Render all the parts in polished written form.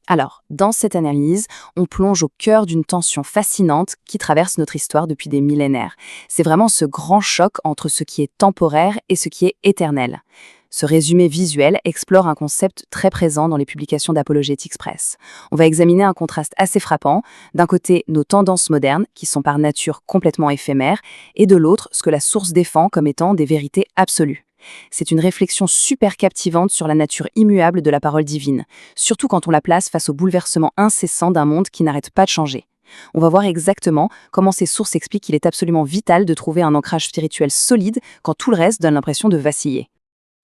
Alors, dans cette analyse, on plonge au cœur d'une tension fascinante qui traverse notre histoire depuis des millénaires. C'est vraiment ce grand choc entre ce qui est temporaire et ce qui est éternel. Ce résumé visuel explore un concept très présent dans les publications d'Apologetics Press. On va examiner un contraste assez frappant, d'un côté nos tendances modernes, qui sont par nature complètement éphémères, et de l'autre ce que la source défend comme étant des vérités absolues. C'est une réflexion super captivante sur la nature immuable de la parole divine, surtout quand on la place face au bouleversement incessant d'un monde qui n'arrête pas de changer. On va voir exactement comment ces sources expliquent qu'il est absolument vital de trouver un ancrage spirituel solide quand tout le reste donne l'impression de vaciller.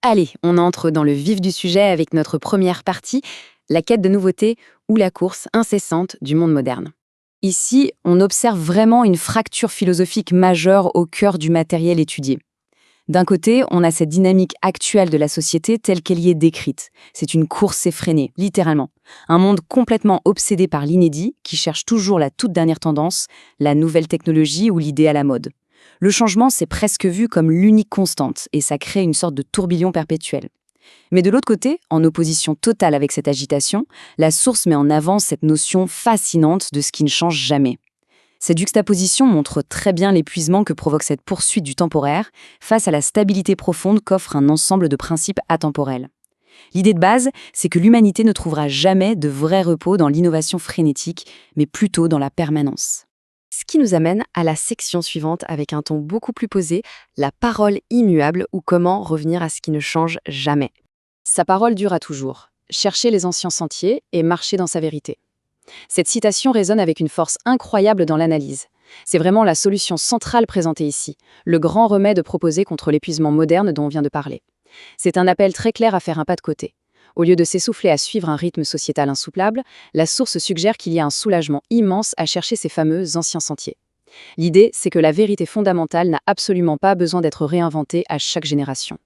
Allez, on entre dans le vif du sujet avec notre première partie, la quête de nouveautés ou la course incessante du monde moderne. Ici, on observe vraiment une fracture philosophique majeure au cœur du matériel étudié. D'un côté, on a cette dynamique actuelle de la société telle qu'elle y est décrite. C'est une course effrénée, littéralement. Un monde complètement obsédé par l'inédit, qui cherche toujours la toute dernière tendance, la nouvelle technologie ou l'idée à la mode. Le changement, c'est presque vu comme l'unique constante, et ça crée une sorte de tourbillon perpétuel. Mais de l'autre côté, en opposition totale avec cette agitation, la source met en avant cette notion fascinante de ce qui ne change jamais. Cette juxtaposition montre très bien l'épuisement que provoque cette poursuite du temporaire face à la stabilité profonde qu'offre un ensemble de principes atemporels. L'idée de base, c'est que l'humanité ne trouvera jamais de vrai repos dans l'innovation frénétique, mais plutôt dans la permanence. Ce qui nous amène à la section suivante avec un ton beaucoup plus posé, la parole immuable ou comment revenir à ce qui ne change jamais. Sa parole dura toujours. Chercher les anciens sentiers et marcher dans sa vérité. Cette citation résonne avec une force incroyable dans l'analyse. C'est vraiment la solution centrale présentée ici, le grand remède proposé contre l'épuisement moderne dont on vient de parler. C'est un appel très clair à faire un pas de côté. Au lieu de s'essouffler à suivre un rythme sociétal insoutenable, la source suggère qu'il y a un soulagement immense à chercher ces fameux anciens sentiers. L'idée, c'est que la vérité fondamentale n'a absolument pas besoin d'être réinventée à chaque génération.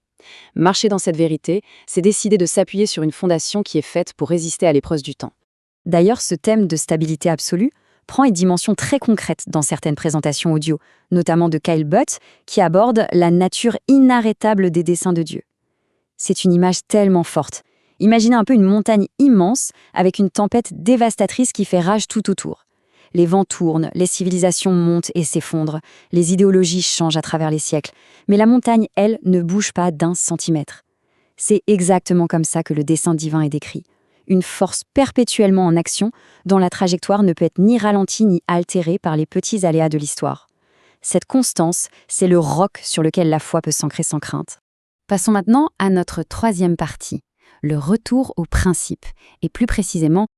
Marcher dans cette vérité, c'est décider de s'appuyer sur une fondation qui est faite pour résister à l'épreuve du temps. D'ailleurs, ce thème de stabilité absolue prend une dimension très concrète dans certaines présentations audio, notamment de Kyle Butt, qui aborde la nature inarrêtable des desseins de Dieu. C'est une image tellement forte. Imaginez un peu une montagne immense avec une tempête dévastatrice qui fait rage tout autour. Les vents tournent, les civilisations montent et s'effondrent, les idéologies changent à travers les siècles, mais la montagne, elle, ne bouge pas d'1 centimètre. C'est exactement comme ça que le dessein divin est décrit. Une force perpétuellement en action, dont la trajectoire ne peut être ni ralentie ni altérée par les petits aléas de l'histoire. Cette constance, c'est le roc sur lequel la foi peut s'ancrer sans crainte. Passons maintenant à notre troisième partie, le retour au principe, et plus précisément